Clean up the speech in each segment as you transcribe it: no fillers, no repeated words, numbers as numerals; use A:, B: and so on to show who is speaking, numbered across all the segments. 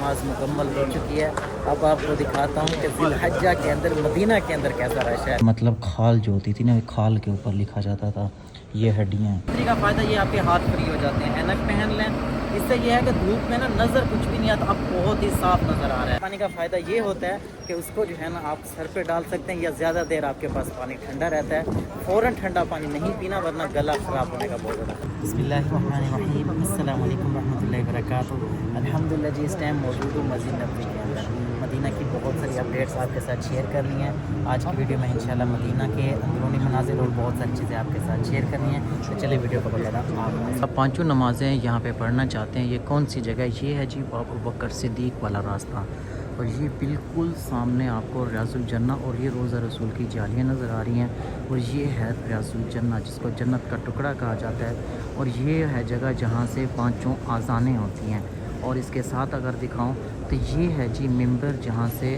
A: नमाज मुकम्मल हो चुकी है। अब आपको दिखाता हूँ कि ज़िलहज्जा के अंदर मदीना के अंदर कैसा रश है। मतलब खाल जो होती थी ना, खाल के ऊपर लिखा जाता था ये हड्डियाँ। छतरी का फ़ायदा ये आपके हाथ फ्री हो जाते हैं, ऐनक पहन लें। इससे ये है कि धूप में ना नज़र कुछ भी नहीं आता, अब बहुत ही साफ नज़र आ रहा है। पानी का फ़ायदा ये होता है कि उसको जो है ना आप सर पे डाल सकते हैं, या ज़्यादा देर आपके पास पानी ठंडा रहता है। फ़ौरन ठंडा पानी नहीं पीना वरना गला ख़राब होने का बहुत ज़्यादा। बिस्मिल्लाहिर्रहमानिर्रहीम, अस्सलामु अलैकुम रहमतुल्लाहि व बरकातुहू। अल्हम्दुलिल्लाह जी, इस टाइम मौजूद हूँ मस्जिद नबवी के अंदर। मदीना की बहुत सारी अपडेट्स आपके साथ शेयर करनी है आज की वीडियो में इंशाल्लाह। मदीना के अंदरूनी मनाज़िर और बहुत सारी चीज़ें आपके साथ शेयर करनी है, तो चलिए वीडियो को बताना। आप पाँचों नमाज़ें यहाँ पे पढ़ना चाहते हैं। ये कौन सी जगह? ये है जी अबू बकर सिद्दीक़ वाला रास्ता, और ये बिल्कुल सामने आपको रियाज़ुल जन्ना और ये रोज़ा रसूल की जालियाँ नज़र आ रही हैं, और ये है रियाज़ुल जन्ना जिसको जन्नत का टुकड़ा कहा जाता है। और ये है जगह जहाँ से पाँचों आज़ानें होती हैं। और इसके साथ अगर दिखाऊं तो ये है जी मिंबर जहाँ से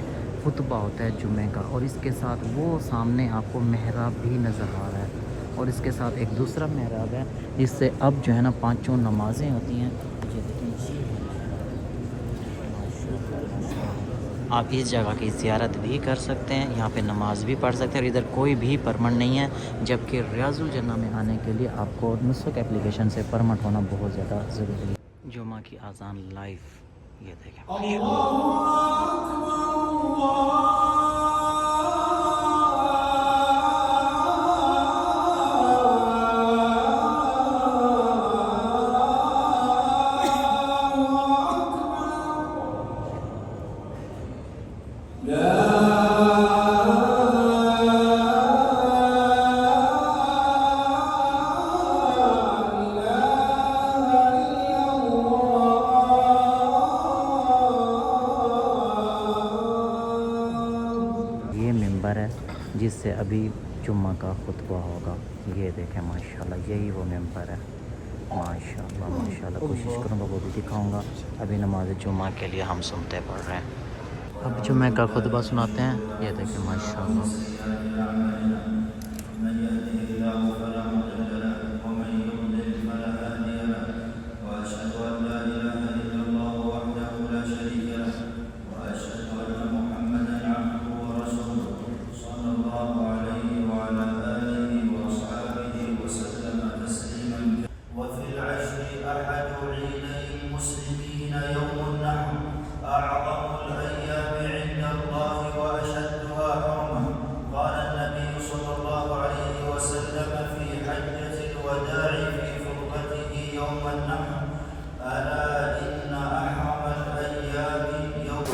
A: खुतबा होता है जुमे का, और इसके साथ वो सामने आपको महराब भी नज़र आ रहा है, और इसके साथ एक दूसरा महराब है जिससे अब जो है ना पाँचों नमाज़ें होती हैं। ये देखिए, आप इस जगह की ज़ियारत भी कर सकते हैं, यहाँ पे नमाज भी पढ़ सकते हैं, और इधर कोई भी परमिट नहीं है। जबकि रियाज़ुल जन्ना में आने के लिए आपको नुस्ख एप्लीकेशन से परमिट होना बहुत ज़्यादा ज़रूरी है। जुमा की आज़ान लाइव, ये देखें। है जिससे अभी जुम्मा का खुतबा होगा। ये देखें माशाल्लाह, यही वो मेंबर है। माशाल्लाह माशाल्लाह, कोशिश करूँगा वो भी दिखाऊंगा। अभी नमाज जुम्मा के लिए हम सुनते पढ़ रहे हैं। अब जुम्मे का खुतबा सुनाते हैं। ये देखें माशाल्लाह।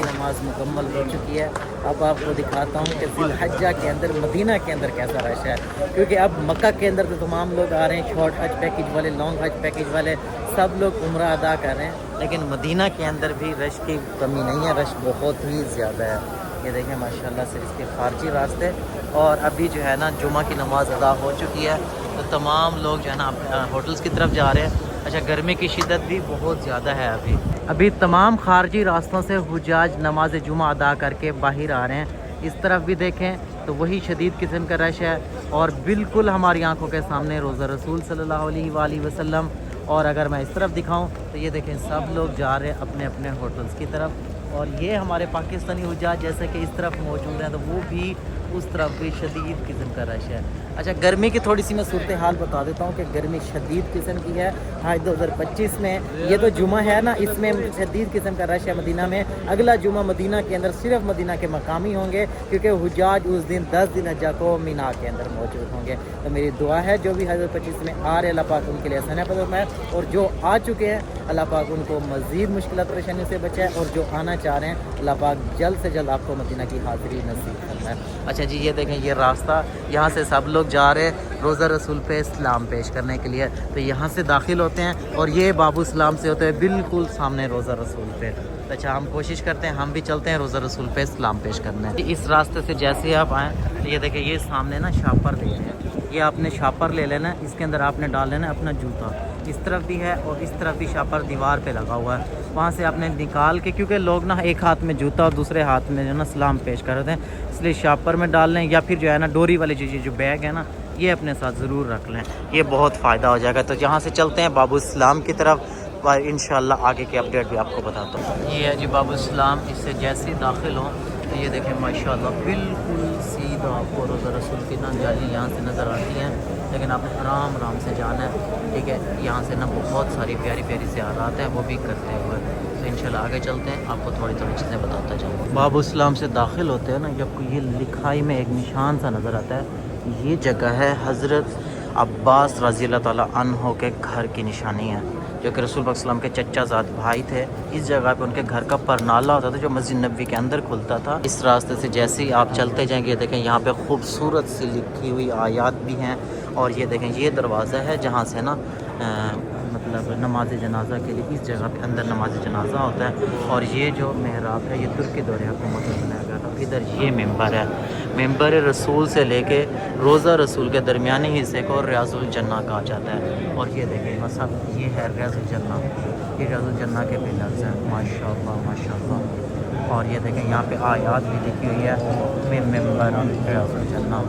A: नमाज मुकम्मल हो चुकी है। अब आपको दिखाता हूँ कि ज़िलहज्जा के अंदर मदीना के अंदर कैसा रश है, क्योंकि अब मक्का के अंदर तो तमाम लोग आ रहे हैं, शॉर्ट हज पैकेज वाले, लॉन्ग हज पैकेज वाले, सब लोग उम्रा अदा कर रहे हैं। लेकिन मदीना के अंदर भी रश की कमी नहीं है, रश बहुत ही ज़्यादा है। ये देखें माशाल्लाह से इसके खारजी रास्ते। और अभी जो है ना जुमा की नमाज अदा हो चुकी है, तो तमाम लोग जो है ना होटल्स की तरफ जा रहे हैं। अच्छा, गर्मी की शिद्दत भी बहुत ज़्यादा है। अभी तमाम खारजी रास्तों से हुज्जाज नमाज जुमा अदा करके बाहर आ रहे हैं। इस तरफ भी देखें तो वही शदीद किस्म का रश है, और बिल्कुल हमारी आंखों के सामने रोज़ा रसूल सल्लल्लाहु अलैहि वसल्लम। और अगर मैं इस तरफ दिखाऊं तो ये देखें सब लोग जा रहे हैं अपने अपने होटल्स की तरफ, और ये हमारे पाकिस्तानी हुज्जाज जैसे कि इस तरफ मौजूद हैं, तो वो भी उस तरफ भी शदीद किस्म का रश है। अच्छा, गर्मी की थोड़ी सी मैं सूरत हाल बता देता हूँ कि गर्मी शदीद किस्म की है। हाँ, 2025 में ये तो जुमा है ना, इसमें शदीद किस्म का रश है मदीना में। अगला जुमा मदीना के अंदर सिर्फ मदीना के मकामी होंगे, क्योंकि हुज्जाज उस दिन 10 ज़िलहज्जा को मीना के अंदर मौजूद होंगे। तो मेरी दुआ है जो भी 2025 में आ रहे अल्लाह पाक उनके लिए आसान है, और जो आ चुके हैं अल्लाह पाक उनको मज़ीद मुश्किल परेशानी से बचाए, और जो आना चाह रहे हैं अल्लाह पाक जल्द से जल्द आपको मदीना की हाज़िरी नसीब फरमाए। अच्छा जी, ये देखें ये रास्ता, यहाँ से सब लोग जा रहे हैं रोज़ा रसूल पे सलाम पेश करने के लिए। तो यहाँ से दाखिल होते हैं, और ये बाबू सलाम से होते हैं बिल्कुल सामने रोज़ा रसूल पे। अच्छा, हम कोशिश करते हैं हम भी चलते हैं रोज़ा रसूल पे सलाम पेश करने। इस रास्ते से जैसे ही आप आएँ तो ये देखें ये सामने ना शापर ले हैं, ये आपने शापर ले लेना, इसके अंदर आपने डाल लेना अपना जूता। इस तरफ भी है और इस तरफ भी शापर दीवार पे लगा हुआ है, वहाँ से आपने निकाल के, क्योंकि लोग ना एक हाथ में जूता और दूसरे हाथ में जो ना सलाम पेश कर रहे हैं, इसलिए शापर में डाल लें, या फिर जो है ना डोरी वाली चीज़ें जो बैग है ना ये अपने साथ ज़रूर रख लें, ये बहुत फ़ायदा हो जाएगा। तो यहाँ से चलते हैं बाबू सलाम की तरफ। انشاءاللہ آگے کے اپڈیٹ بھی آپ کو بتاتا ہوں۔ یہ ہے جی باب السلام، اس سے جیسے ہی داخل ہوں تو یہ دیکھیں ماشاءاللہ بالکل سیدھا آپ کو روضہ رسول کی نا جالی یہاں سے نظر آتی ہیں، لیکن آپ نے آرام آرام سے جانا ہے، ٹھیک ہے۔ یہاں سے نا بہت ساری پیاری پیاری زیارات ہیں، وہ بھی کرتے ہوئے تو انشاءاللہ آگے چلتے ہیں، آپ کو تھوڑی تھوڑی چیزیں بتاتا جاؤں۔ باب السلام سے داخل ہوتے ہیں نا، جب کو یہ لکھائی میں ایک نشان سا نظر آتا ہے، یہ جگہ ہے حضرت عباس رضی اللہ تعالیٰ عنہ کے گھر کی نشانی ہے، جو کہ رسول پاک صلی اللہ علیہ وسلم کے چچا زاد بھائی تھے۔ اس جگہ پہ ان کے گھر کا پرنالہ ہوتا تھا جو مسجد نبوی کے اندر کھلتا تھا۔ اس راستے سے جیسے ہی آپ چلتے جائیں گے دیکھیں یہاں پہ خوبصورت سی لکھی ہوئی آیات بھی ہیں، اور یہ دیکھیں یہ دروازہ ہے جہاں سے نا مطلب نماز جنازہ کے لیے اس جگہ پہ اندر نماز جنازہ ہوتا ہے۔ اور یہ جو محراب ہے یہ ترکی دور حکومت میں بنایا گیا تھا۔ ادھر یہ ممبر ہے، ممبر رسول سے لے کے روضہ رسول کے درمیانی حصے کو ریاض الجنہ کہا جاتا ہے۔ اور یہ دیکھیں مصحف یہ ہے ریاض الجنہ، یہ ریاض الجنہ کے پلرز ہیں، ماشاءاللہ ماشاءاللہ۔ اور یہ دیکھیں یہاں پہ آیات بھی لکھی ہوئی ہے، من ممبر ریاض الجنہ۔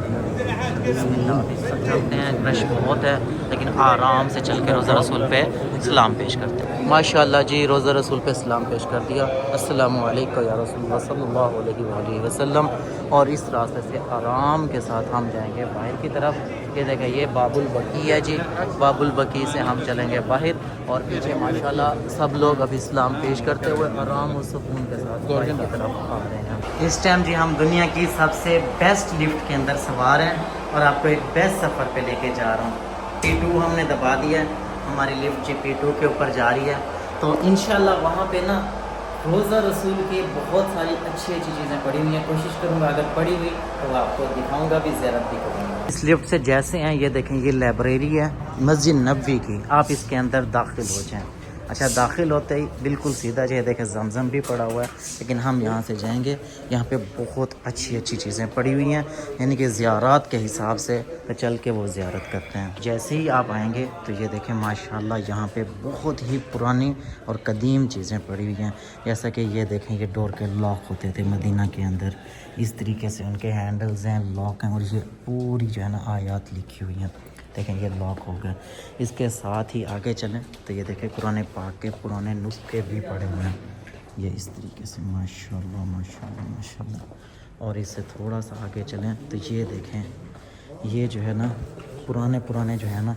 A: بسم اللہ، ابھی سب چلتے ہیں، رش بہت ہے لیکن آرام سے چل کے روضہ رسول پہ سلام پیش کرتے ہیں۔ ماشاءاللہ جی روضہ رسول پہ سلام پیش کر دیا، السلام علیکم یا رسول اللہ صلی اللہ علیہ وآلہ وسلم۔ اور اس راستے سے آرام کے ساتھ ہم جائیں گے باہر کی طرف۔ یہ دیکھیں یہ باب البقیع ہے جی، باب البقیع سے ہم چلیں گے باہر، اور پیچھے ماشاءاللہ سب لوگ ابھی سلام پیش کرتے ہوئے آرام و سکون کے ساتھ باہر کی طرف آ رہے ہیں۔ اس ٹائم جی ہم دنیا کی سب سے بیسٹ لفٹ کے اندر سوار ہیں اور آپ کو ایک بیسٹ سفر پہ لے کے جا رہا ہوں۔ P2 ہم نے دبا دیا ہے، ہماری لفٹ جی P2 کے اوپر جا رہی ہے، تو انشاءاللہ وہاں پہ نا روضہ رسول کی بہت ساری اچھی اچھی چیزیں پڑھی ہوئی ہیں، کوشش کروں گا اگر پڑھی ہوئی تو آپ کو دکھاؤں گا بھی، زیارت بھی کروں گا۔ اس لفٹ سے جیسے ہیں یہ دیکھیں یہ لائبریری ہے مسجد نبوی کی، آپ اس کے اندر داخل ہو جائیں۔ اچھا داخل ہوتے ہی بالکل سیدھا جو ہے دیکھیں زمزم بھی پڑا ہوا ہے، لیکن ہم یہاں سے جائیں گے، یہاں پہ بہت اچھی اچھی چیزیں پڑی ہوئی ہیں، یعنی کہ زیارات کے حساب سے چل کے وہ زیارت کرتے ہیں۔ جیسے ہی آپ آئیں گے تو یہ دیکھیں ماشاءاللہ یہاں پہ بہت ہی پرانی اور قدیم چیزیں پڑی ہوئی ہیں، جیسا کہ یہ دیکھیں یہ ڈور کے لاک ہوتے تھے مدینہ کے اندر، اس طریقے سے ان کے ہینڈلز ہیں، لاک ہیں، اور یہ پوری جو ہے نا آیات لکھی ہوئی ہیں۔ دیکھیں یہ لاک ہو گئے۔ اس کے ساتھ ہی آگے چلیں تو یہ دیکھیں قرآن پاک کے پرانے نسخے بھی پڑے ہوئے ہیں، یہ اس طریقے سے ماشاءاللہ ماشاءاللہ ماشاءاللہ۔ اور اس سے تھوڑا سا آگے چلیں تو یہ دیکھیں یہ جو ہے نا پرانے جو ہے نا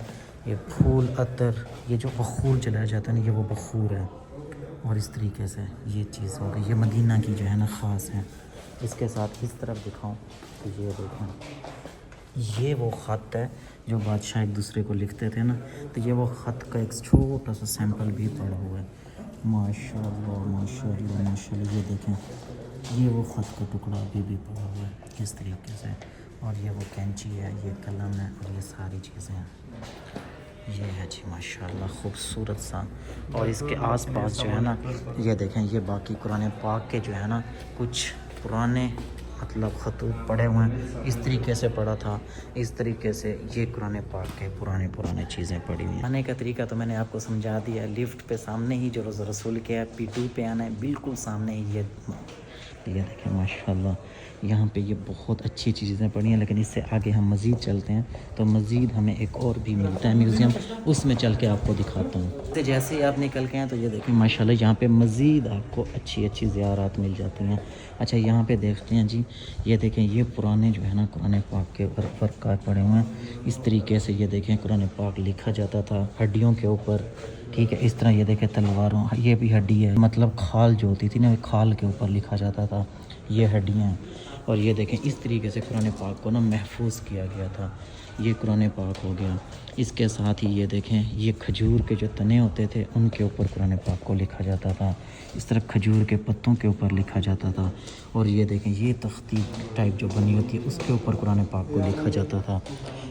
A: یہ پھول عطر، یہ جو بخور جلایا جاتا ہے نا یہ وہ بخور ہے، اور اس طریقے سے یہ چیز ہو گئی، یہ مدینہ کی جو ہے نا خاص ہے۔ اس کے ساتھ اس طرف دکھاؤں تو یہ دیکھیں یہ وہ خط ہے جو بادشاہ ایک دوسرے کو لکھتے تھے نا، تو یہ وہ خط کا ایک چھوٹا سا سیمپل بھی پڑا ہوا ہے، ماشاءاللہ ماشاءاللہ ماشاءاللہ۔ یہ دیکھیں یہ وہ خط کا ٹکڑا بھی پڑا ہوا ہے اس طریقے سے، اور یہ وہ کینچی ہے، یہ قلم ہے، اور یہ ساری چیزیں ہیں، یہ ہے جی ماشاءاللہ خوبصورت سا۔ اور اس کے آس پاس جو ہے نا یہ دیکھیں یہ باقی قرآن پاک کے جو ہے نا کچھ پرانے مطلب خطوط پڑے ہوئے ہیں، اس طریقے سے پڑا تھا، اس طریقے سے یہ قرآن پاک کے پرانے چیزیں پڑی ہوئی ہیں۔ آنے کا طریقہ تو میں نے آپ کو سمجھا دیا ہے، لفٹ پہ سامنے ہی جو روضہ رسول کے ہے P2 پہ آنا ہے، بالکل سامنے ہی یہ دیکھیں ماشاءاللہ یہاں پہ یہ بہت اچھی چیزیں پڑی ہیں، لیکن اس سے آگے ہم مزید چلتے ہیں تو مزید ہمیں ایک اور بھی ملتا ہے میوزیم، اس میں چل کے آپ کو دکھاتا ہوں۔ تو جیسے ہی آپ نکل کے ہیں تو یہ دیکھیں ماشاءاللہ یہاں پہ مزید آپ کو اچھی زیارات مل جاتی ہیں۔ اچھا یہاں پہ دیکھتے ہیں جی، یہ دیکھیں یہ پرانے جو ہے نا قرآن پاک کے اوپر فرقات پڑے ہوئے ہیں، اس طریقے سے یہ دیکھیں قرآن پاک لکھا جاتا تھا ہڈیوں کے اوپر، ٹھیک ہے، اس طرح یہ دیکھیں تلواروں، یہ بھی ہڈی ہے، مطلب کھال جو ہوتی تھی نا کھال کے اوپر لکھا جاتا تھا، یہ ہڈیاں ہیں۔ اور یہ دیکھیں اس طریقے سے قرآن پاک کو نا محفوظ کیا گیا تھا، یہ قرآن پاک ہو گیا۔ اس کے ساتھ ہی یہ دیکھیں یہ کھجور کے جو تنے ہوتے تھے ان کے اوپر قرآن پاک کو لکھا جاتا تھا، اس طرح کھجور کے پتوں کے اوپر لکھا جاتا تھا۔ اور یہ دیکھیں یہ تختی ٹائپ جو بنی ہوتی ہے اس کے اوپر قرآن پاک کو لکھا جاتا تھا۔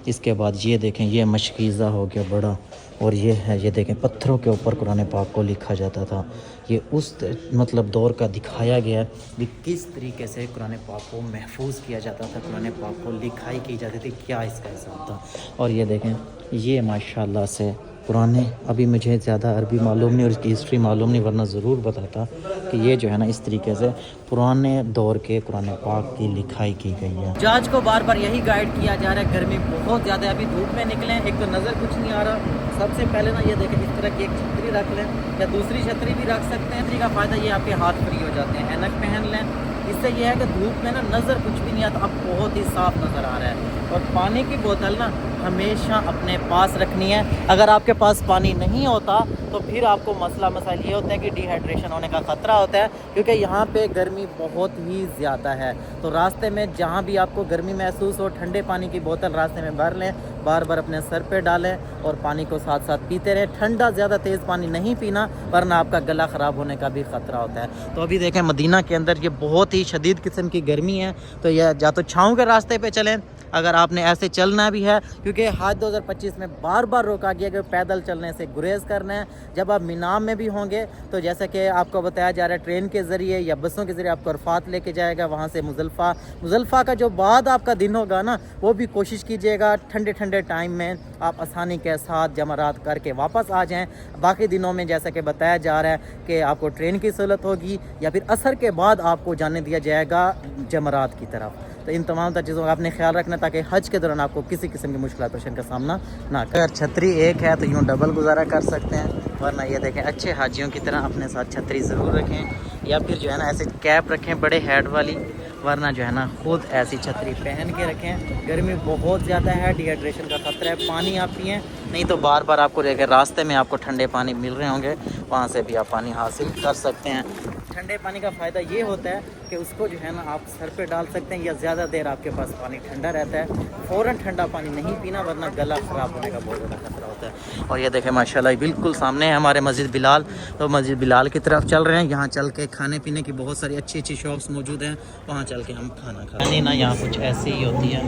A: اس کے بعد یہ دیکھیں یہ مشکیزہ ہو گیا بڑا، اور یہ ہے یہ دیکھیں پتھروں کے اوپر قرآن پاک کو لکھا جاتا تھا۔ یہ اس مطلب دور کا دکھایا گیا ہے کہ کس طریقے سے قرآن پاک کو محفوظ کیا جاتا تھا، قرآن پاک کو لکھائی کی جاتی تھی، کیا اس کا حساب تھا۔ اور یہ دیکھیں یہ ماشاءاللہ سے پرانے، ابھی مجھے زیادہ عربی معلوم نہیں اور اس کی ہسٹری معلوم نہیں ورنہ ضرور بتاتا کہ یہ جو ہے نا اس طریقے سے پرانے دور کے قرآن پاک کی لکھائی کی گئی ہے۔ جاج کو بار بار یہی گائیڈ کیا جا رہا ہے، گرمی بہت زیادہ ہے، ابھی دھوپ میں نکلیں ایک تو نظر کچھ نہیں آ رہا۔ سب سے پہلے نا یہ دیکھیں اس طرح کی ایک چھتری रख लें, या दूसरी छतरी भी रख सकते हैं। छतरी का फ़ायदा ये आपके हाथ फ्री हो जाते हैं, ऐनक पहन लें, इससे यह है कि धूप में ना नज़र कुछ भी नहीं आता, अब बहुत ही साफ़ नज़र आ रहा है। और पानी की बोतल ना हमेशा अपने पास रखनी है। अगर आपके पास पानी नहीं होता तो फिर आपको मसाइल ये होता है कि डिहाइड्रेशन होने का ख़तरा होता है, क्योंकि यहाँ पे गर्मी बहुत ही ज़्यादा है। तो रास्ते में जहाँ भी आपको गर्मी महसूस हो, ठंडे पानी की बोतल रास्ते में भर लें, बार बार अपने सर पे डालें और पानी को साथ साथ पीते रहें। ठंडा ज़्यादा तेज़ पानी नहीं पीना, वरना आपका गला ख़राब होने का भी ख़तरा होता है। तो अभी देखें मदीना के अंदर ये बहुत ही शदीद किस्म की गर्मी है, तो यह या तो छाँव के रास्ते पे चलें, अगर आपने ऐसे चलना भी है, क्योंकि हाल 2025 में बार बार रोका गया कि पैदल चलने से गुरेज करना है। जब आप मीनाम में भी होंगे तो जैसा कि आपको बताया जा रहा है, ट्रेन के ज़रिए या बसों के ज़रिए आपको अरफात लेके जाएगा, वहाँ से मुज़ल्फ़ा का जो बाद आपका दिन होगा ना, वो भी कोशिश कीजिएगा ठंडे ठंडे टाइम में आप आसानी के साथ जमरात करके वापस आ जाएँ। बाकी दिनों में जैसा कि बताया जा रहा है कि आपको ट्रेन की सहूलत होगी या फिर असर के बाद आपको जाने दिया जाएगा जमरात की तरफ। तो इन तमाम चीज़ों का आपने ख्याल रखना ताकि हज के दौरान आपको किसी किस्म की मुश्किल पेशन का सामना ना करें। अगर छतरी एक है तो यूँ डबल गुजारा कर सकते हैं, वरना ये देखें अच्छे हाजियों की तरह अपने साथ छतरी ज़रूर रखें, या फिर जो है ना ऐसे कैप रखें बड़े हेड वाली, वरना जो है ना खुद ऐसी छतरी पहन के रखें। गर्मी बहुत ज़्यादा है, डिहाइड्रेशन का ख़तरा है। पानी आप पिएँ, नहीं तो बार बार आपको अगर रास्ते में आपको ठंडे पानी मिल रहे होंगे, वहाँ से भी आप पानी हासिल कर सकते हैं। ठंडे पानी का फ़ायदा ये होता है कि उसको जो है ना आप सर पे डाल सकते हैं, या ज़्यादा देर आपके पास पानी ठंडा रहता है। फ़ौरन ठंडा पानी नहीं पीना, वरना गला ख़राब होने का बहुत ज़्यादा खतरा होता है। और ये देखें माशाल्लाह बिल्कुल सामने है हमारे मस्जिद बिलाल, तो मस्जिद बिलाल की तरफ चल रहे हैं। यहाँ चल के खाने पीने की बहुत सारी अच्छी अच्छी शॉप्स मौजूद हैं, वहाँ चल के हम खाना खाते हैं ना। यहाँ कुछ ऐसे ही होती है,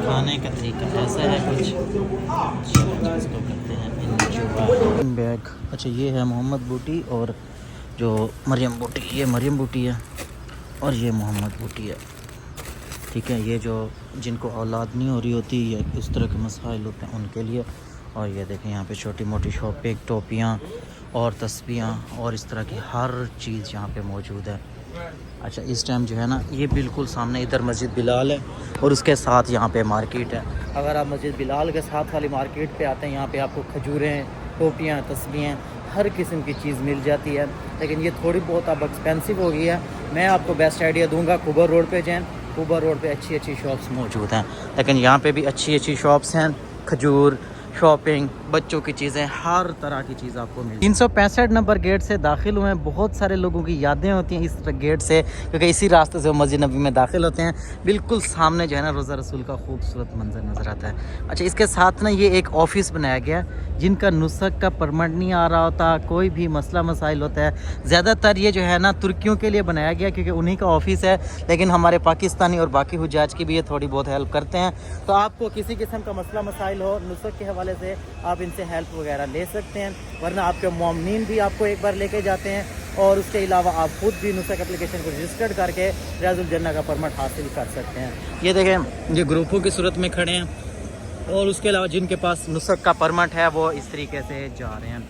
A: खाने का तरीका ऐसा है कुछ, इसको करते हैं बैग। अच्छा ये है मोहम्मद बूटी, और जो मरियम बूटी, ये मरियम बूटी है और ये मोहम्मद बूटी है, ठीक है। ये जो जिनको औलाद नहीं हो रही होती या इस तरह के मसाइल होते हैं उनके लिए। और ये देखें यहाँ पे छोटी मोटी शॉपिंग, टोपियाँ और तस्बीहां और इस तरह की हर चीज़ यहाँ पे मौजूद है। अच्छा इस टाइम जो है ना, ये बिल्कुल सामने इधर मस्जिद बिलाल है और उसके साथ यहाँ पे मार्केट है। अगर आप मस्जिद बिलाल के साथ वाली मार्केट पे आते हैं, यहाँ पे आपको खजूरें, टोपियाँ, तस्बीहें, हर किस्म की चीज़ मिल जाती है, लेकिन ये थोड़ी बहुत अब एक्सपेंसिव हो गई है। मैं आपको बेस्ट आइडिया दूंगा, कुबर रोड पे जाएं, कुबर रोड पे अच्छी अच्छी शॉप्स मौजूद हैं, लेकिन यहाँ पे भी अच्छी अच्छी शॉप्स हैं। खजूर, शॉपिंग, बच्चों की चीज़ें, हर तरह की चीज़ आपको मिल। 365 नंबर गेट से दाखिल हुए हैं। बहुत सारे लोगों की यादें होती हैं इस गेट से, क्योंकि इसी रास्ते से वो मस्जिद नबी में दाखिल होते हैं। बिल्कुल सामने जो है ना रोज़ा रसूल का खूबसूरत मंजर नज़र आता है। अच्छा इसके साथ ना ये एक ऑफ़िस बनाया गया, जिनका नुस्ख का परमिट नहीं आ रहा होता, कोई भी मसला मसाइल होता है, ज़्यादातर ये जो है ना तुर्कियों के लिए बनाया गया, क्योंकि उन्हीं का ऑफ़िस है, लेकिन हमारे पाकिस्तानी और बाकी हुज्जाज की भी ये थोड़ी बहुत हेल्प करते हैं। तो आपको किसी किस्म का मसला मसाइल हो, नुस्ख के हवाले से आप इनसे हेल्प वगैरह ले सकते हैं, वरना आपके मोमिनीन भी आपको एक बार लेके जाते हैं। और उसके अलावा आप खुद भी नुस्ख एप्लीकेशन को रजिस्टर्ड करके रियाजुल जन्नह का परमिट हासिल कर सकते हैं। ये देखें, ये ग्रुपों की सूरत में खड़े हैं, और उसके अलावा जिनके पास नुस्ख का परमिट है वो इस तरीके से जा रहे हैं।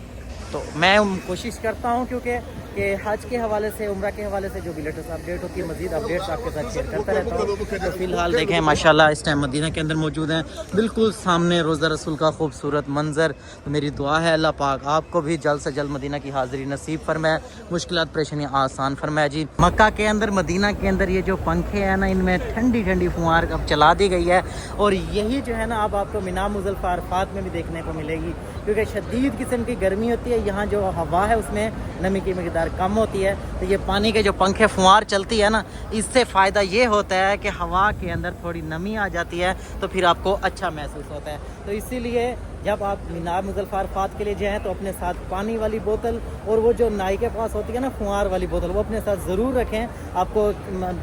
A: तो मैं कोशिश करता हूँ क्योंकि हज के हवाले से, उम्रा के हवाले से जो भी लेटेस्ट अपडेट होती है, मज़ीद अपडेट्स आपके साथ शेयर करता रहता हूँ। तो फ़िलहाल देखें माशाल्लाह इस टाइम मदीना के अंदर मौजूद हैं, बिल्कुल सामने रोज़ा रसूल का खूबसूरत मंज़र। तो मेरी दुआ है अल्लाह पाक आपको भी जल्द से जल्द मदीना की हाज़िरी नसीब फरमाए, मुश्किलात परेशानियाँ आसान फरमाए। जी मक्का के अंदर, मदीना के अंदर ये जो पंखे हैं ना, इनमें ठंडी ठंडी फुहार अब चला दी गई है, और यही जो है ना अब आपको मीना मुज़ल्फ़ा अरफात में भी देखने को मिलेगी, क्योंकि शदीद किस्म की गर्मी होती है। यहाँ जो हवा है उसमें नमी की मकदार कम होती है, तो ये पानी के जो पंखे फुहार चलती है ना, इससे फ़ायदा ये होता है कि हवा के अंदर थोड़ी नमी आ जाती है, तो फिर आपको अच्छा महसूस होता है। तो इसीलिए जब आप मीनार मुज़ल्फ़ा अरफात के लिए जाएँ तो अपने साथ पानी वाली बोतल और वो जो नाई के पास होती है ना फुहार वाली बोतल, वो अपने साथ ज़रूर रखें। आपको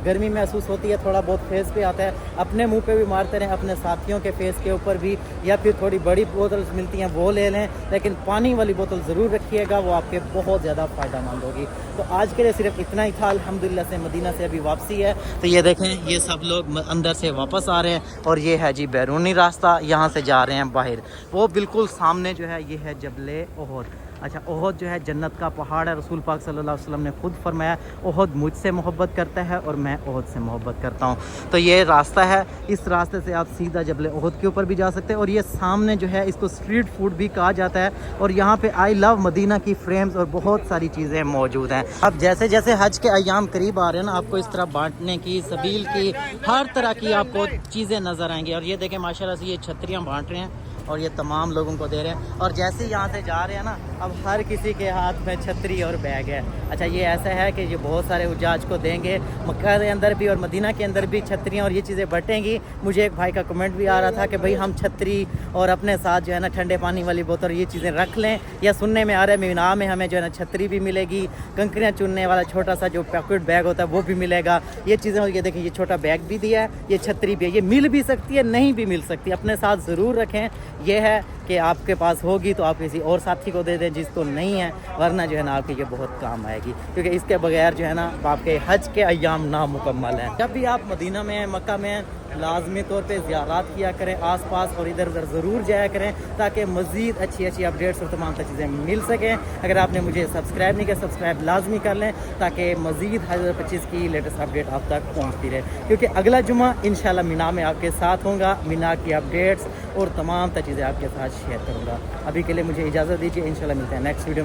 A: गर्मी महसूस होती है, थोड़ा बहुत फेस पे आता है, अपने मुंह पे भी मारते रहें, अपने साथियों के फेस के ऊपर भी, या फिर थोड़ी बड़ी बोतल मिलती हैं वो ले लें, लेकिन पानी वाली बोतल ज़रूर रखिएगा, वो आपके बहुत ज़्यादा फ़ायदेमंद होगी। तो आज के लिए सिर्फ इतना ही था। अल्हम्दुलिल्लाह से मदीना से अभी वापसी है, तो ये देखें ये सब लोग अंदर से वापस आ रहे हैं, और ये है जी बैरूनी रास्ता, यहाँ से जा रहे हैं बाहर। वो बिल्कुल सामने जो है ये है जबले ओहद। اچھا احد جو ہے جنت کا پہاڑ ہے، رسول پاک صلی اللہ علیہ وسلم نے خود فرمایا احد مجھ سے محبت کرتا ہے اور میں احد سے محبت کرتا ہوں. تو یہ راستہ ہے، اس راستے سے آپ سیدھا جبل احد کے اوپر بھی جا سکتے ہیں. اور یہ سامنے جو ہے اس کو اسٹریٹ فوڈ بھی کہا جاتا ہے، اور یہاں پہ آئی لو مدینہ کی فریمز اور بہت ساری چیزیں موجود ہیں. اب جیسے جیسے حج کے ایام قریب آ رہے ہیں نا، آپ کو اس طرح بانٹنے کی، سبیل کی، ہر طرح کی آپ کو چیزیں نظر آئیں گی. اور یہ دیکھیں ماشاءاللہ سے یہ چھتریاں بانٹ رہے ہیں اور یہ تمام لوگوں کو دے رہے ہیں. اور جیسے ہی یہاں سے جا رہے ہیں نا، اب ہر کسی کے ہاتھ میں چھتری اور بیگ ہے. اچھا یہ ایسا ہے کہ یہ بہت سارے حجاج کو دیں گے، مکہ کے اندر بھی اور مدینہ کے اندر بھی چھتریاں اور یہ چیزیں بٹیں گی. مجھے ایک بھائی کا کمنٹ بھی آ رہا تھا کہ بھائی ہم چھتری اور اپنے ساتھ جو ہے نا ٹھنڈے پانی والی بوتل یہ چیزیں رکھ لیں. یا سننے میں آ رہا ہے مینا میں ہمیں جو ہے نا چھتری بھی ملے گی، کنکریاں چننے والا چھوٹا سا جو پیکٹ بیگ ہوتا ہے وہ بھی ملے گا. یہ چیزیں یہ دیکھیں، یہ چھوٹا بیگ بھی دیا ہے، یہ چھتری بھی ہے. یہ مل بھی سکتی ہے، نہیں بھی مل سکتی، اپنے ساتھ ضرور رکھیں. یہ ہے کہ آپ کے پاس ہوگی تو آپ کسی اور ساتھی کو دے دیں جس کو نہیں ہے، ورنہ جو ہے نا آپ کے یہ بہت کام آئے گی، کیونکہ اس کے بغیر جو ہے نا آپ کے حج کے ایام نامکمل ہیں. جب بھی آپ مدینہ میں ہیں، مکہ میں ہیں، لازمی طور پہ زیارات کیا کریں آس پاس، اور ادھر ادھر ضرور جایا کریں تاکہ مزید اچھی اچھی اپڈیٹس اور تمام چیزیں مل سکیں. اگر آپ نے مجھے سبسکرائب نہیں کیا، سبسکرائب لازمی کر لیں تاکہ مزید 2025 کی لیٹسٹ اپڈیٹ آپ تک پہنچتی رہے. کیونکہ اگلا جمعہ انشاءاللہ مینا میں آپ کے ساتھ ہوں گا، مینا کی اپڈیٹس اور تمام چیزیں آپ کے ساتھ شیئر کروں گا. ابھی کے لیے مجھے اجازت دیجیے، انشاءاللہ ملتے ہیں نیکسٹ ویڈیو میں.